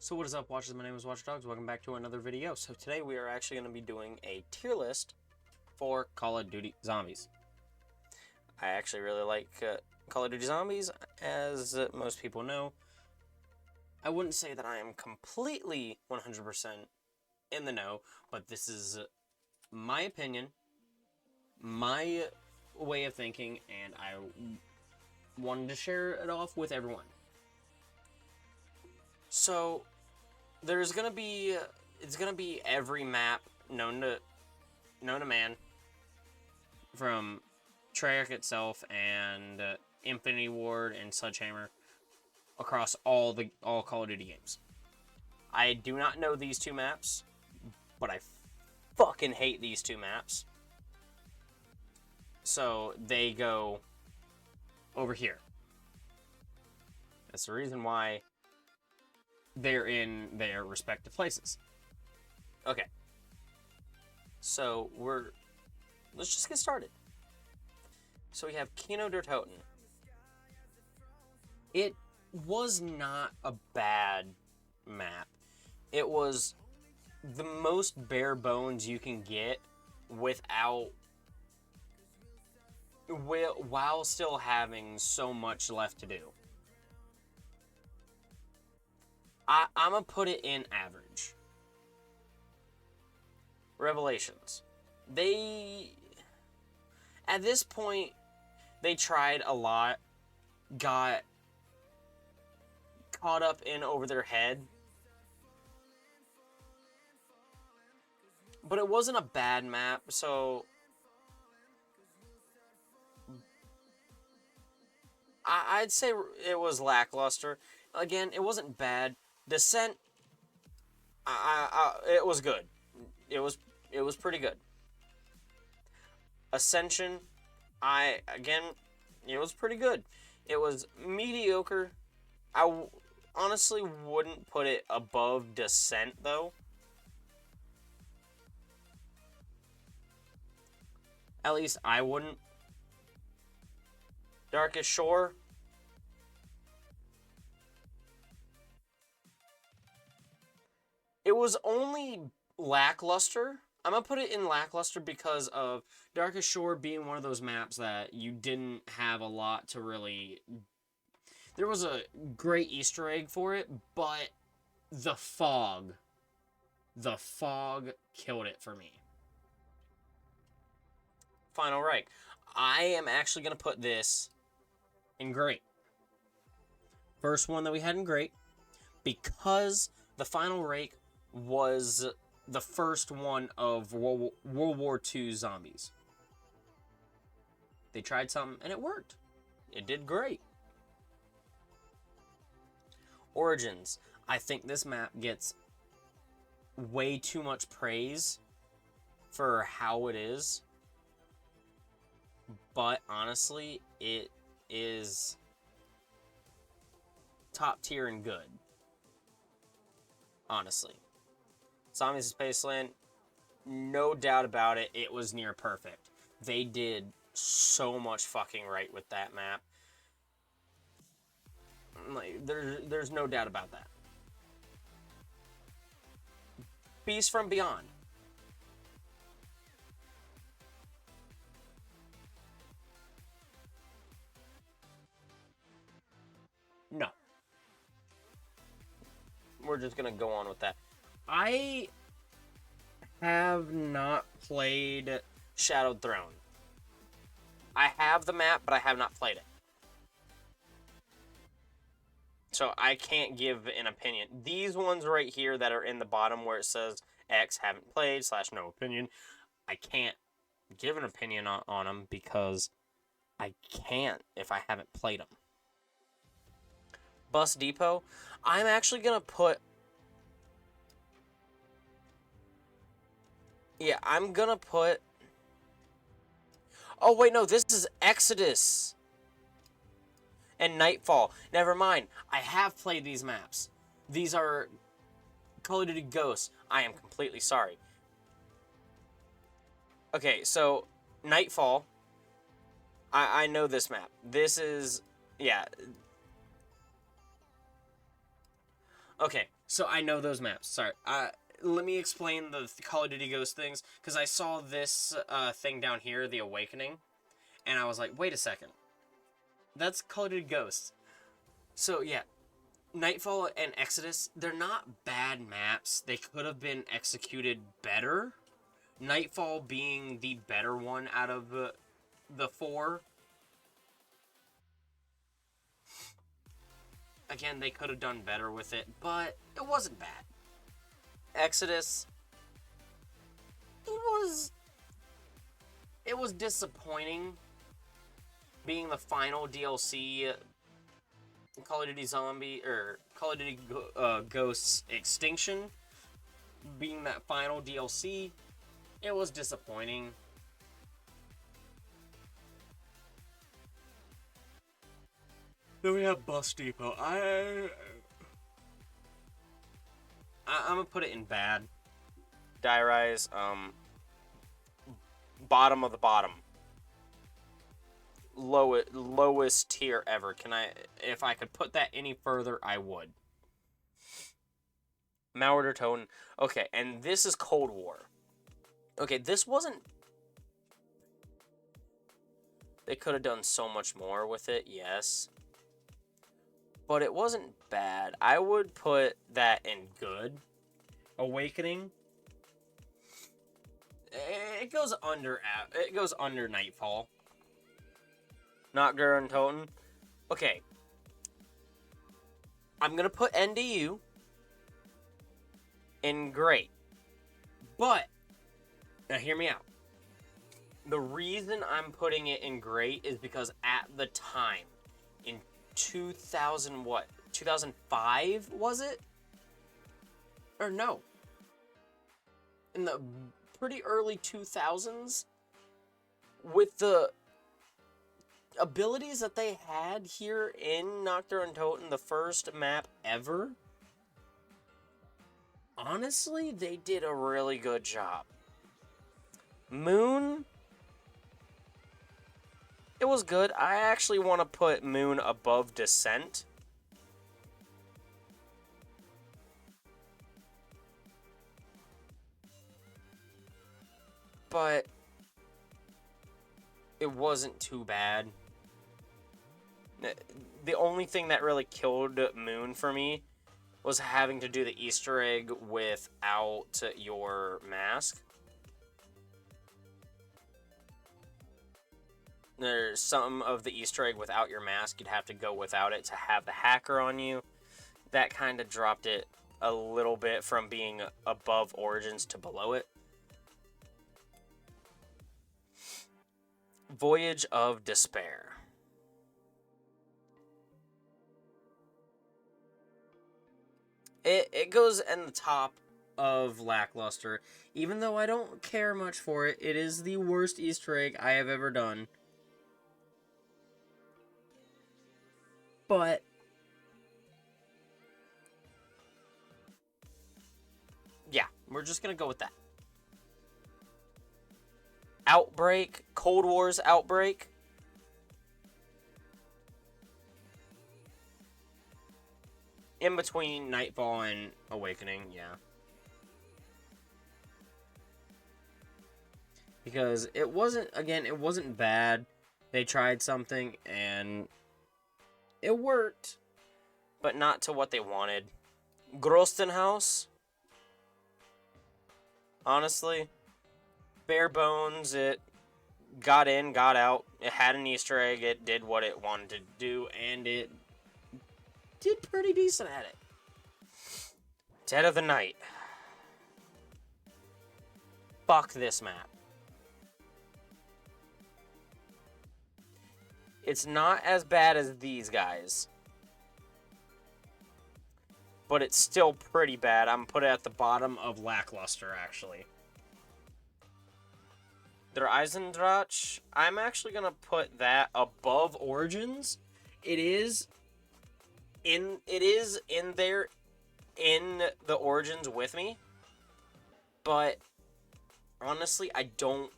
So what is up, watchers? My name is Watchdogs. Welcome back to another video. So today we are actually going to be doing a tier list for Call of Duty Zombies. I actually really like Call of Duty Zombies, as most people know. I wouldn't say that I am completely 100% in the know, but this is my opinion, my way of thinking, and I wanted to share it off with everyone. So there's gonna be it's gonna be every map known to man, from Treyarch itself and Infinity Ward and Sledgehammer, across all Call of Duty games. I do not know these two maps, but I fucking hate these two maps. So they go over here. That's the reason why they're in their respective places. Okay. So let's just get started. So we have Kino der Toten. It was not a bad map. It was the most bare bones you can get while still having so much left to do. I'm gonna put it in average. Revelations. At this point, they tried a lot, got caught up in over their head, but it wasn't a bad map, so I'd say it was lackluster. Again, it wasn't bad. Descent, it was good. It was pretty good. Ascension, it was pretty good. It was mediocre. I honestly wouldn't put it above Descent, though. At least I wouldn't. Darkest Shore, it was only lackluster. I'm going to put it in lackluster because of Darkest Shore being one of those maps that you didn't have a lot to really... There was a great Easter egg for it, but the fog killed it for me. Final Reich. I am actually going to put this in great. First one that we had in great, because the Final Reich was the first one of World War II zombies. They tried something and it worked. It did great. Origins. I think this map gets way too much praise for how it is. But honestly, it is top tier and good. Honestly. Zombies in Spaceland, no doubt about it, it was near perfect. They did so much fucking right with that map. Like, there's no doubt about that. Beast from Beyond. No. We're just gonna go on with that. I have not played Shadowed Throne. I have the map, but I have not played it. So I can't give an opinion. These ones right here that are in the bottom where it says X haven't played / no opinion, I can't give an opinion on them because I can't if I haven't played them. Bus Depot, I'm actually going to put... Yeah, I'm going to put... Oh, wait, no, this is Exodus and Nightfall. Never mind. I have played these maps. These are Call of Duty Ghosts. I am completely sorry. Okay, so Nightfall. I know this map. This is... Yeah. Okay, so I know those maps. Sorry. Let me explain the Call of Duty Ghost things, because I saw this thing down here, the Awakening, and I was like, wait a second. That's Call of Duty Ghosts. So, yeah. Nightfall and Exodus, they're not bad maps. They could have been executed better. Nightfall being the better one out of the four. Again, they could have done better with it, but it wasn't bad. Exodus, it was disappointing being the final DLC Call of Duty Call of Duty Ghosts Extinction being that final DLC. It was disappointing. Then we have Bus Depot. I'm gonna put it in bad. Die Rise, bottom of the bottom. Lowest tier ever. If I could put that any further, I would. Mauer Toten. Okay, and this is Cold War. Okay, this wasn't... They could have done so much more with it, yes. But it wasn't bad. I would put that in good. Awakening. It goes under Nightfall. Nocturne Toten. Okay. I'm gonna put NDU in great. But now hear me out. The reason I'm putting it in great is because at the time, in 2005 was it? Or no. In the pretty early 2000s, with the abilities that they had here in Nocturne Toten, the first map ever, honestly, they did a really good job. Moon, it was good. I actually want to put Moon above Descent. But it wasn't too bad. The only thing that really killed Moon for me was having to do the Easter egg without your mask. There's some of the Easter egg without your mask. You'd have to go without it to have the hacker on you. That kind of dropped it a little bit from being above Origins to below it. Voyage of Despair. It goes in the top of Lackluster. Even though I don't care much for it, it is the worst Easter egg I have ever done. But yeah, we're just gonna go with that. Outbreak, Cold War's Outbreak. In between Nightfall and Awakening, yeah. Because it wasn't bad. They tried something and it worked, but not to what they wanted. Grostenhaus, honestly, bare bones. It got in, got out. It had an Easter egg. It did what it wanted to do, and it did pretty decent at it. Dead of the Night. Fuck this map. It's not as bad as these guys, but it's still pretty bad. I'm put it at the bottom of Lackluster, actually. Der Eisendrache, I'm actually gonna put that above Origins. It is in there in the Origins with me, but honestly, I didn't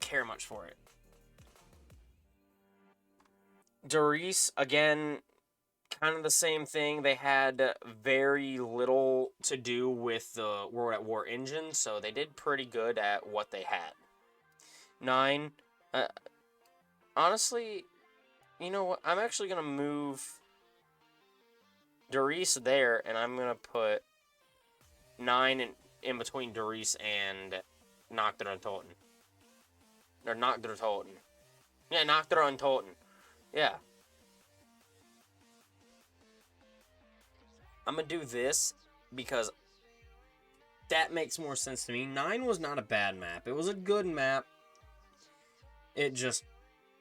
care much for it. Doris, again, kind of the same thing. They had very little to do with the World at War engine, so they did pretty good at what they had. 9. Honestly, you know what? I'm actually going to move Doris there, and I'm going to put 9 in between Doris and Nachtruntolten. Or Nachtruntolten. Yeah, Nachtruntolten. Yeah. I'm going to do this because that makes more sense to me. 9 was not a bad map. It was a good map. It just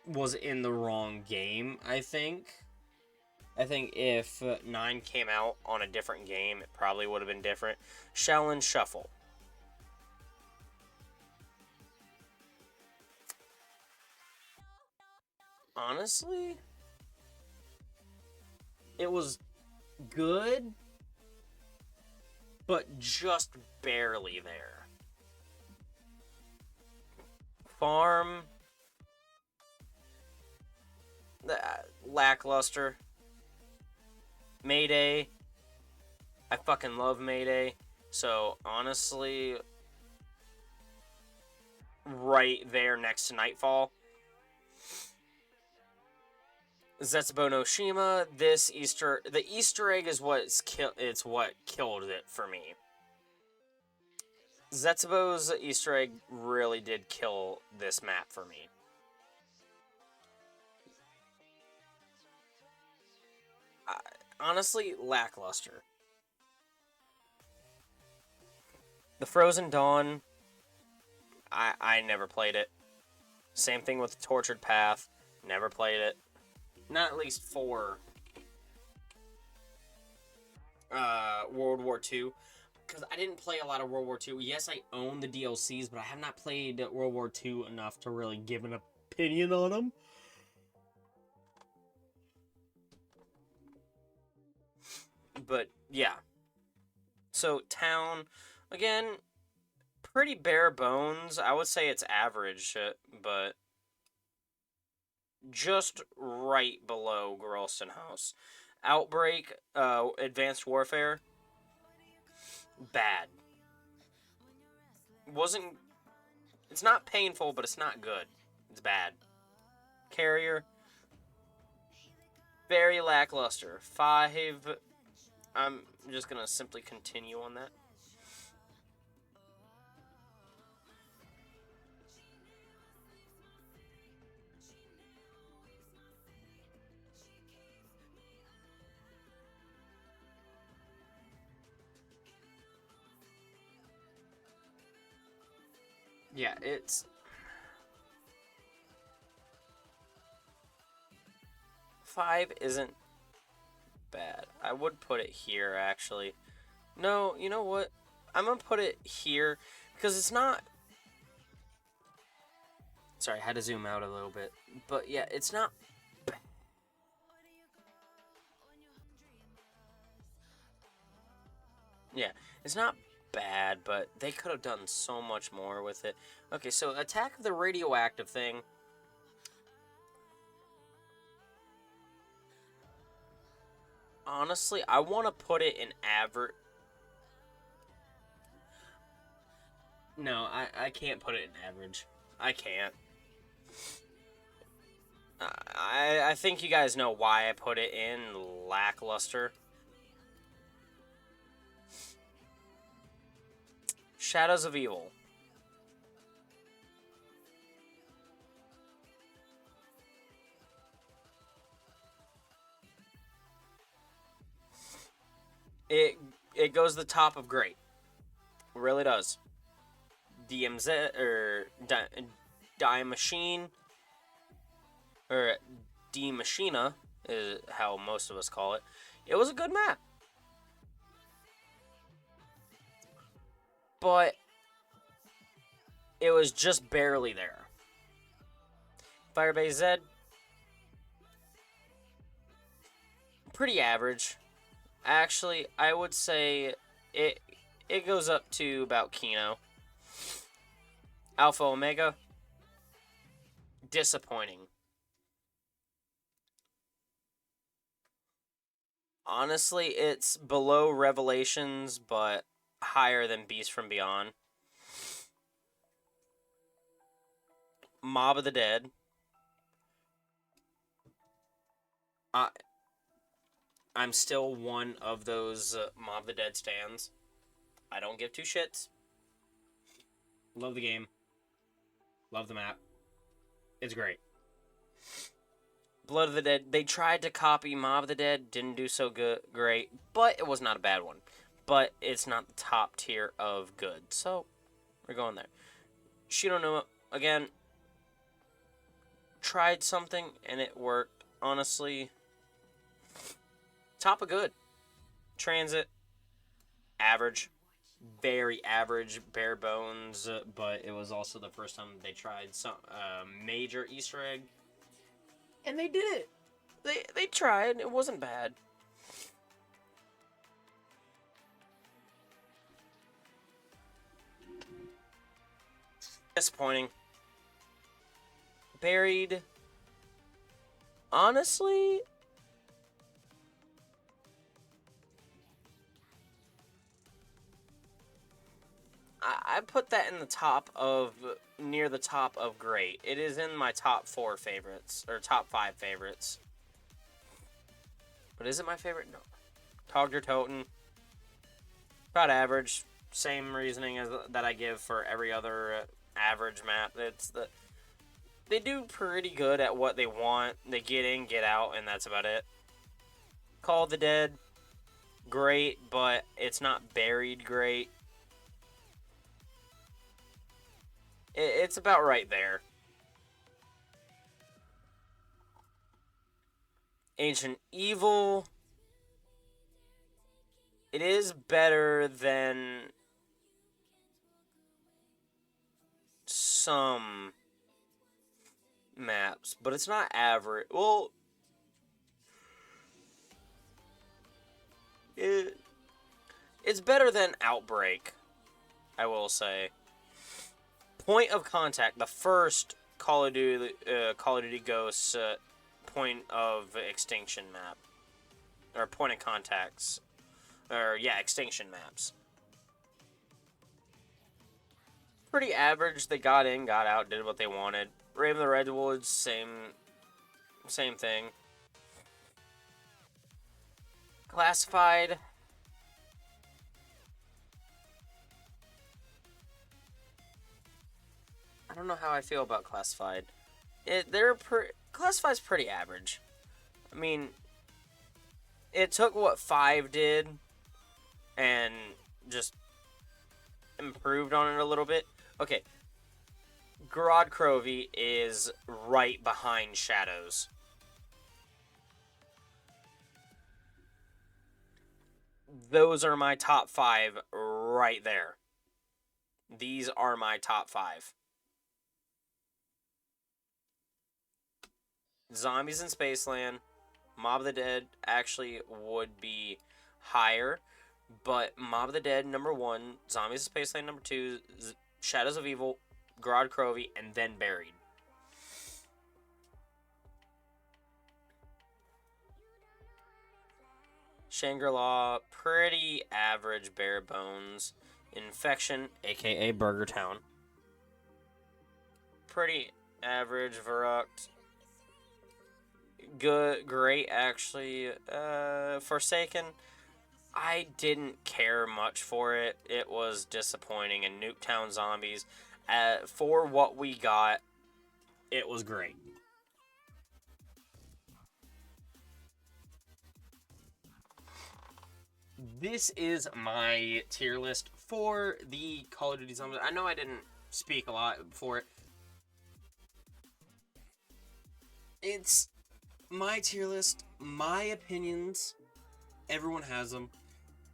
was in the wrong game, I think. I think if 9 came out on a different game, it probably would have been different. Shaolin Shuffle. Honestly, it was good, but just barely there. Farm, lackluster. Mayday, I fucking love Mayday. So honestly, right there next to Nightfall. Zetsubo no Shima. The Easter egg is it's what killed it for me. Zetsubo's Easter egg really did kill this map for me. Honestly, lackluster. The Frozen Dawn, I never played it. Same thing with the Tortured Path, never played it. Not at least for World War II. Because I didn't play a lot of World War II. Yes, I own the DLCs, but I have not played World War II enough to really give an opinion on them. But, yeah. So, Town, again, pretty bare bones. I would say it's average, but just right below Girlston House. Outbreak, Advanced Warfare, bad. It's not painful, but it's not good. It's bad. Carrier, very lackluster. 5, I'm just gonna simply continue on that. Yeah, it's 5 isn't bad. I would put it here, actually. No, you know what? I'm gonna put it here because it's not. Sorry, I had to zoom out a little bit. But yeah, it's not. Yeah, it's not bad, but they could have done so much more with it. Okay, so Attack of the Radioactive thing. Honestly, I want to put it in average. No, I can't put it in average. I can't. I think you guys know why I put it in lackluster. Shadows of Evil. It goes the top of great. It really does. DMZ or Die Machine or D Machina is how most of us call it. It was a good map. But it was just barely there. Firebase Z, pretty average. Actually, I would say it goes up to about Kino. Alpha Omega, disappointing. Honestly, it's below Revelations, but higher than Beast from Beyond. Mob of the Dead. I'm still one of those Mob of the Dead stans. I don't give two shits. Love the game. Love the map. It's great. Blood of the Dead. They tried to copy Mob of the Dead. Didn't do so great. But it was not a bad one. But it's not the top tier of good. So, we're going there. Shino again, tried something and it worked. Honestly, top of good. Transit, average. Very average, bare bones, but it was also the first time they tried some major Easter egg. And they did it. They tried. It wasn't bad. Disappointing. Buried. Honestly, I put that in the top of, near the top of great. It is in my top 4 favorites, or top 5 favorites. But is it my favorite? No. Togger Toten. About average. Same reasoning as that I give for every other average map. They do pretty good at what they want. They get in, get out, and that's about it. Call of the Dead. Great, but it's not buried great. It's about right there. Ancient Evil. It is better than some maps, but it's not average. Well, it's better than Outbreak, I will say. Point of Contact, the first Call of Duty Ghosts point of extinction map, or point of contacts, or yeah, extinction maps. Pretty average. They got in, got out, did what they wanted. Raven of the Redwoods, same thing. Classified. I don't know how I feel about Classified. Classified's pretty average. I mean, it took what 5 did and just improved on it a little bit. Okay, Gorod Krovi is right behind Shadows. Those are my top 5 right there. These are my top 5. Zombies in Spaceland, Mob of the Dead actually would be higher, but Mob of the Dead number 1, Zombies in Spaceland number 2, Shadows of Evil, Gorod Krovi, and then Buried. Shangri-La, pretty average, bare bones. Infection, aka Burger Town, pretty average. Verruct, good, great actually. Forsaken, I didn't care much for it. It was disappointing. And Nuketown Zombies, for what we got, it was great. This is my tier list for the Call of Duty Zombies. I know I didn't speak a lot for it. It's my tier list, my opinions. Everyone has them.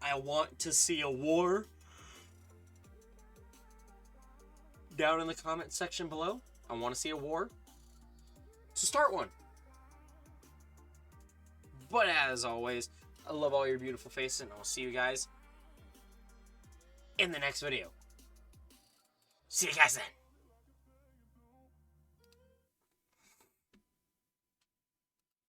I want to see a war. Down in the comment section below, I want to see a war. So start one. But as always, I love all your beautiful faces, and I'll see you guys in the next video. See you guys then.